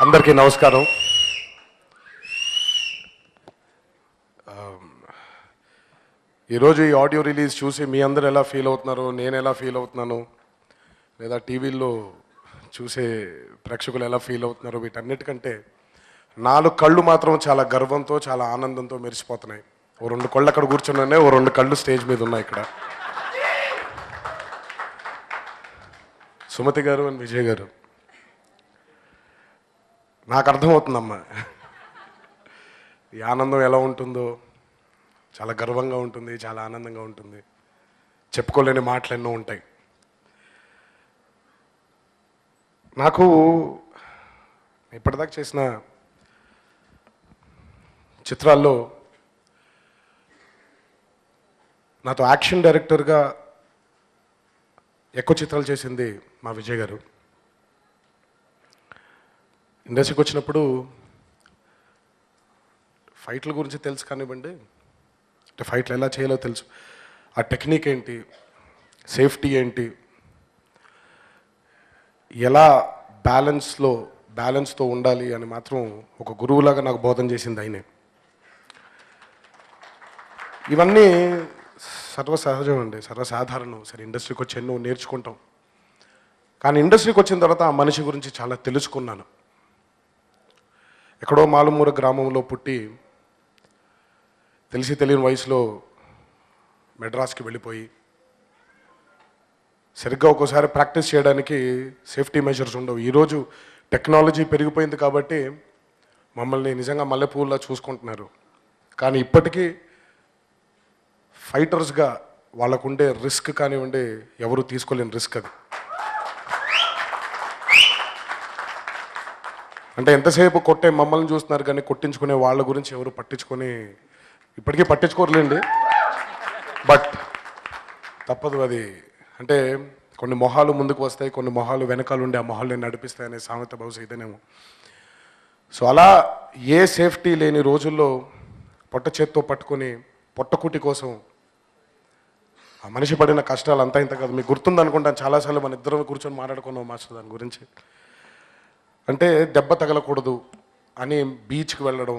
అందరికీ నమస్కారం. ఈరోజు ఈ ఆడియో రిలీజ్ చూసి మీ అందరూ ఎలా ఫీల్ అవుతున్నారు, నేను ఎలా ఫీల్ అవుతున్నాను, లేదా టీవీల్లో చూసే ప్రేక్షకులు ఎలా ఫీల్ అవుతున్నారు, వీటన్నిటికంటే 4 కళ్ళు మాత్రం చాలా గర్వంతో, చాలా ఆనందంతో మెరిసిపోతున్నాయి. ఓ 2 కళ్ళు అక్కడ కూర్చున్నానే, ఓ 2 కళ్ళు స్టేజ్ మీద ఉన్నాయి ఇక్కడ. సుమతి గారు అండ్ విజయ్ గారు, నాకు అర్థమవుతుందమ్మా ఈ ఆనందం ఎలా ఉంటుందో. చాలా గర్వంగా ఉంటుంది, చాలా ఆనందంగా ఉంటుంది, చెప్పుకోలేని మాటలు ఎన్నో ఉంటాయి. నాకు ఇప్పటిదాకా చేసిన చిత్రాల్లో నాతో యాక్షన్ డైరెక్టర్గా ఎక్కువ చిత్రాలు చేసింది మా విజయ్ గారు. ఇండస్ట్రీకి వచ్చినప్పుడు ఫైట్ల గురించి తెలుసు కానివ్వండి, అంటే ఫైట్లు ఎలా చేయాలో తెలుసు, ఆ టెక్నిక్ ఏంటి, సేఫ్టీ ఏంటి, ఎలా బ్యాలెన్స్తో ఉండాలి అని మాత్రం ఒక గురువులాగా నాకు బోధన చేసింది ఆయనే. ఇవన్నీ సర్వసహజం అండి, సర్వసాధారణం. సరే, ఇండస్ట్రీకి వచ్చి ఎన్నో నేర్చుకుంటాం, కానీ ఇండస్ట్రీకి వచ్చిన తర్వాత ఆ మనిషి గురించి చాలా తెలుసుకున్నాను. ఎక్కడో మాలుమూర గ్రామంలో పుట్టి తెలిసి తెలియని వయసులో మెడ్రాస్కి వెళ్ళిపోయి, సరిగ్గా ఒక్కోసారి ప్రాక్టీస్ చేయడానికి సేఫ్టీ మెజర్స్ ఉండవు. ఈరోజు టెక్నాలజీ పెరిగిపోయింది కాబట్టి మమ్మల్ని నిజంగా మల్లెపూల్లా చూసుకుంటున్నారు, కానీ ఇప్పటికీ ఫైటర్స్గా వాళ్ళకుండే రిస్క్ కానివ్వండి, ఎవరు తీసుకోలేని రిస్క్ అది. అంటే ఎంతసేపు కొట్టే మమ్మల్ని చూస్తున్నారు కానీ కొట్టించుకునే వాళ్ళ గురించి ఎవరు ఇప్పటికీ పట్టించుకోరులేండి. బట్ తప్పదు అది. అంటే కొన్ని మొహాలు ముందుకు వస్తాయి, కొన్ని మొహాలు వెనకాల ఉండి ఆ మొహాలు నడిపిస్తాయి అనే సామెత బహుశా ఇదేనేమో. సో అలా ఏ సేఫ్టీ లేని రోజుల్లో పొట్ట చేత్తో పట్టుకొని పొట్టకుటి కోసం ఆ మనిషి పడిన కష్టాలు అంతా ఇంత కాదు. మీకు గుర్తుందనుకుంటాను, చాలాసార్లు మన ఇద్దరం కూర్చొని మాట్లాడుకున్నాం మాస్టర్ దాని గురించి. అంటే దెబ్బ తగలకూడదు అని బీచ్కి వెళ్ళడం,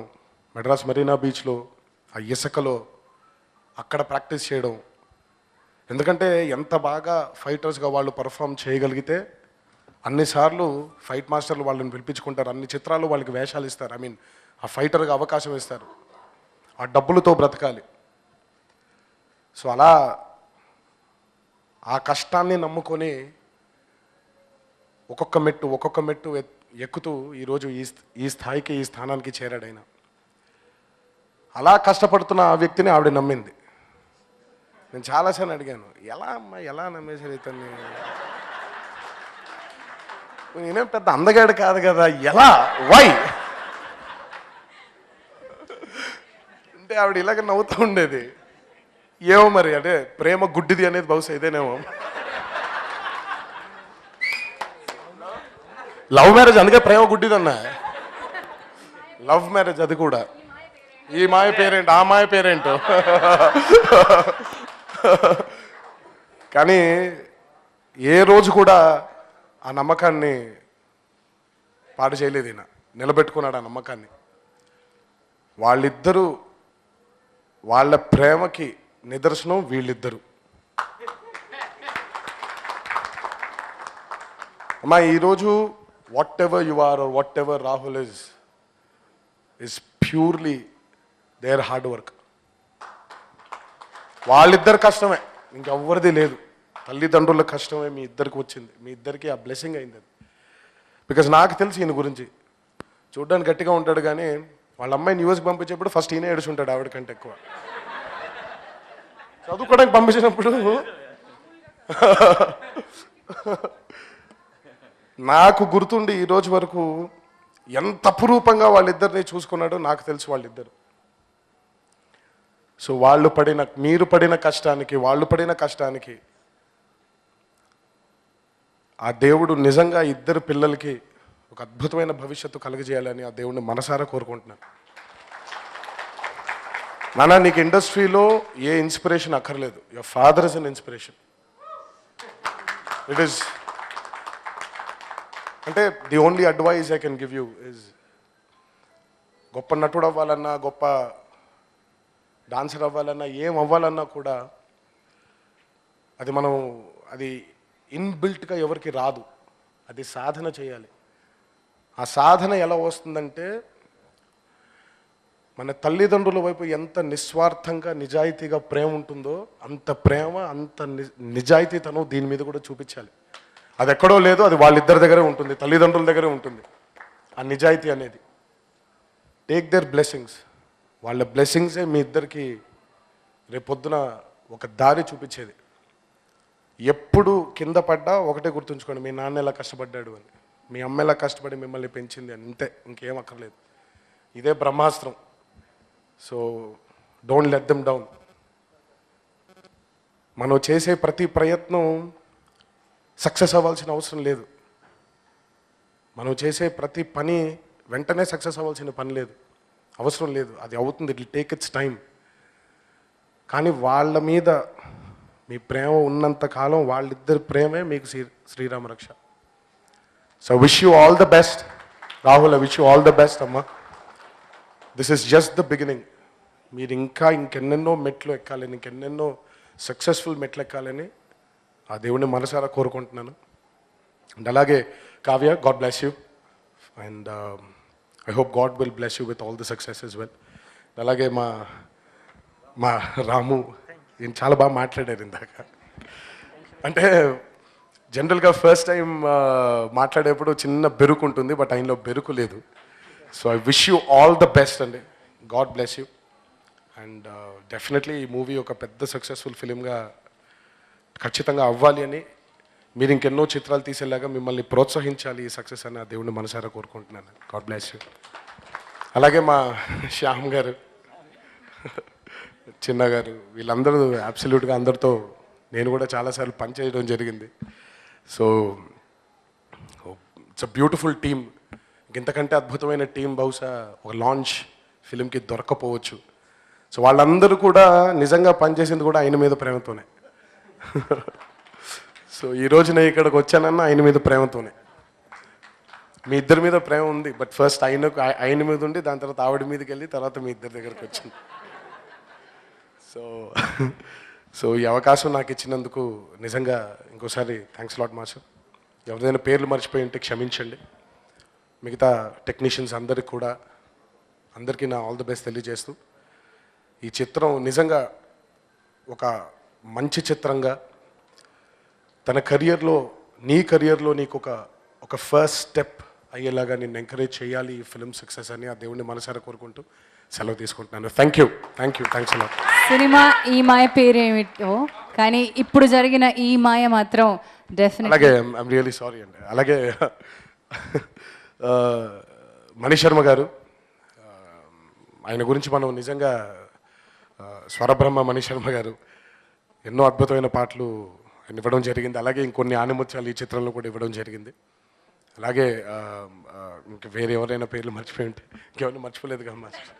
మెడ్రాస్ మెరీనా బీచ్లో ఆ ఇసుకలో అక్కడ ప్రాక్టీస్ చేయడం. ఎందుకంటే ఎంత బాగా ఫైటర్స్గా వాళ్ళు పర్ఫామ్ చేయగలిగితే అన్నిసార్లు ఫైట్ మాస్టర్లు వాళ్ళని పిలిపించుకుంటారు, అన్ని చిత్రాలు వాళ్ళకి వేషాలు ఇస్తారు, ఆ ఫైటర్గా అవకాశం ఇస్తారు. ఆ డబ్బులతో బ్రతకాలి. సో అలా ఆ కష్టాన్ని నమ్ముకొని ఒక్కొక్క మెట్టు ఎక్కుతూ ఈరోజు ఈ స్థాయికి, ఈ స్థానానికి చేరాడైనా. అలా కష్టపడుతున్న ఆ వ్యక్తిని ఆవిడ నమ్మింది. నేను చాలాసార్లు అడిగాను, ఎలా నమ్మేశారు ఇతన్ని, నేనేం పెద్ద అందగాడు కాదు కదా, ఎలా, వై అంటే ఆవిడ ఇలాగ నవ్వుతూ ఉండేది. ఏమో మరి, అంటే ప్రేమ గుడ్డిది అనేది బహుశా ఇదేనేమో. లవ్ మ్యారేజ్ అందుకే ప్రేమ గుడ్డిదన్నా. లవ్ మ్యారేజ్ అది కూడా. ఈ మాయ పేరేంటి, ఆ మాయ పేరేంటో. కానీ ఏ రోజు కూడా ఆ నమ్మకాన్ని పాడు చేయలేదు ఈయన, నిలబెట్టుకున్నాడు ఆ నమ్మకాన్ని. వాళ్ళిద్దరూ, వాళ్ళ ప్రేమకి నిదర్శనం వీళ్ళిద్దరు. అమ్మా, ఈరోజు whatever you are are whatever Rahul is purely their hard work. వాళ్ళిద్దరు కష్టమే, ఇంకెవ్వరిది లేదు. తల్లిదండ్రుల కష్టమే మీ ఇద్దరికి వచ్చింది, మీ ఇద్దరికి ఆ బ్లెస్సింగ్ అయింది అది. బికాజ్ నాకు తెలిసి ఈయన గురించి చూడ్డానికి గట్టిగా ఉంటాడు, కానీ వాళ్ళ అమ్మాయిని యూఎస్కి పంపించేప్పుడు ఫస్ట్ ఈయన ఏడుచుంటాడు ఆవిడకంటే ఎక్కువ. చదువుకోవడానికి పంపించినప్పుడు నాకు గుర్తుండి ఈ రోజు వరకు ఎంత అపురూపంగా వాళ్ళిద్దరిని చూసుకున్నాడో నాకు తెలుసు వాళ్ళిద్దరు. సో మీరు పడిన కష్టానికి, వాళ్ళు పడిన కష్టానికి ఆ దేవుడు నిజంగా ఇద్దరు పిల్లలకి ఒక అద్భుతమైన భవిష్యత్తు కలుగజేయాలని ఆ దేవుడిని మనసారా కోరుకుంటున్నాను. నాన్న, నీకు ఇండస్ట్రీలో ఏ ఇన్స్పిరేషన్ అక్కర్లేదు. Your father is an inspiration. అంటే the only advice I can give you is గొప్ప నటుడు అవ్వాలన్నా, గొప్ప డాన్సర్ అవ్వాలన్నా, ఏం అవ్వాలన్నా కూడా అది ఇన్బిల్ట్గా ఎవరికి రాదు. అది సాధన చేయాలి. ఆ సాధన ఎలా వస్తుందంటే మన తల్లిదండ్రుల వైపు ఎంత నిస్వార్థంగా నిజాయితీగా ప్రేమ ఉంటుందో అంత ప్రేమ, అంత నిజాయితీతనం దీని మీద కూడా చూపించాలి. అది ఎక్కడో లేదు, అది వాళ్ళిద్దరి దగ్గరే ఉంటుంది, తల్లిదండ్రుల దగ్గరే ఉంటుంది ఆ నిజాయితీ అనేది. Take their blessings. వాళ్ళ బ్లెస్సింగ్సే మీ ఇద్దరికి రేపొద్దున ఒక దారి చూపించేది. ఎప్పుడు కింద పడ్డా ఒకటే గుర్తుంచుకోండి, మీ నాన్న ఎలా కష్టపడ్డాడు అని, మీ అమ్మ ఎలా కష్టపడి మిమ్మల్ని పెంచింది అని. ఇంతే, ఇంకేం అక్కర్లేదు. ఇదే బ్రహ్మాస్త్రం. So don't let them down. మనం చేసే ప్రతి ప్రయత్నం సక్సెస్ అవ్వాల్సిన అవసరం లేదు. మనం చేసే ప్రతి పని వెంటనే సక్సెస్ అవ్వాల్సిన పని లేదు, అవసరం లేదు. అది అవుతుంది, it will take its time. కానీ వాళ్ళ మీద మీ ప్రేమ ఉన్నంత కాలం వాళ్ళిద్దరి ప్రేమే మీకు శ్రీరామ రక్ష. So wish you all the best Rahul. I wish you all the best అమ్మా. This is just the beginning. మీరు ఇంకెన్నెన్నో మెట్లు ఎక్కాలని, ఇంకెన్నెన్నో సక్సెస్ఫుల్ మెట్లు ఎక్కాలని ఆ దేవుడిని మనసారా కోరుకుంటున్నాను. అండ్ అలాగే Kavya, God bless you. And I hope God will bless you with all the success as well. అలాగే మా రాము ఈయన చాలా బాగా మాట్లాడారు ఇందాక. అంటే జనరల్గా ఫస్ట్ టైం మాట్లాడేప్పుడు చిన్న బెరుకు ఉంటుంది, బట్ ఆయనలో బెరుకు లేదు. So I wish you all the best అండి. God bless you. And definitely ఈ మూవీ ఒక పెద్ద సక్సెస్ఫుల్ ఫిలింగా ఖచ్చితంగా అవ్వాలి అని, మీరు ఇంకెన్నో చిత్రాలు తీసేలాగా మిమ్మల్ని ప్రోత్సహించాలి ఈ సక్సెస్ అని ఆ దేవుడిని మనసారా కోరుకుంటున్నాను. God bless you. అలాగే మా శ్యామ్ గారు, చిన్న గారు, వీళ్ళందరూ అబ్సల్యూట్గా అందరితో నేను కూడా చాలాసార్లు పనిచేయడం జరిగింది. So it's a beautiful team. ఇంతకంటే అద్భుతమైన టీం బహుశా ఒక లాంచ్ ఫిలింకి దొరకపోవచ్చు. సో వాళ్ళందరూ కూడా నిజంగా పనిచేసింది కూడా ఆయన మీద ప్రేమతోనే. సో ఈ రోజు నేను ఇక్కడికి వచ్చానన్న ఆయన మీద ప్రేమతోనే. మీ ఇద్దరి మీద ప్రేమ ఉంది, బట్ ఫస్ట్ ఆయన మీద ఉండి దాని తర్వాత ఆవిడ మీదకి వెళ్ళి తర్వాత మీ ఇద్దరి దగ్గరికి వచ్చింది. సో ఈ అవకాశం నాకు ఇచ్చినందుకు నిజంగా ఇంకోసారి థ్యాంక్స్ లాట్ మాస్టర్. ఎవరిదైనా పేర్లు మర్చిపోయి ఉంటే క్షమించండి. మిగతా టెక్నీషియన్స్ అందరికీ నా ఆల్ ది బెస్ట్ తెలియజేస్తూ, ఈ చిత్రం నిజంగా ఒక మంచి చిత్రంగా తన నీ కెరియర్లో నీకు ఒక ఫస్ట్ స్టెప్ అయ్యేలాగా నిన్ను ఎంకరేజ్ చేయాలి ఈ ఫిల్మ్ సక్సెస్ అని ఆ దేవుడిని మనసారా కోరుకుంటూ సెలవు తీసుకుంటున్నాను. Thanks a lot. సినిమా ఈ మాయ పేరేమిటో కానీ ఇప్పుడు జరిగిన ఈ మాయ మాత్రం డెఫినెట్. అలాగే ఐఎమ్ రియలీ సారీ అండి. అలాగే మణిశర్మ గారు, ఆయన గురించి మనం నిజంగా స్వరబ్రహ్మ మణిశర్మ గారు ఎన్నో అద్భుతమైన పాటలు ఆయన ఇవ్వడం జరిగింది. అలాగే ఇంకొన్ని ఆనిముత్యాలు ఈ చిత్రంలో కూడా ఇవ్వడం జరిగింది. అలాగే ఇంకా వేరే ఎవరైనా పేర్లు మర్చిపోయి ఉంటే ఇంకెవరైనా మర్చిపోలేదు కదా మాస్టర్.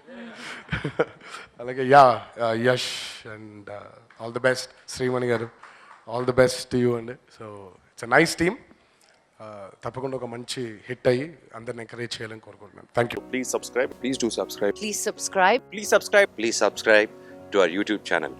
అలాగే Yash and all the best. Srimani garu, all the best to you అండి. So it's a nice team. తప్పకుండా ఒక మంచి హిట్ అయ్యి అందరిని ఎంకరేజ్ చేయాలని కోరుకుంటున్నాను. Thank you. Please subscribe. Please do subscribe. Please subscribe. Please subscribe. Please subscribe to our YouTube channel.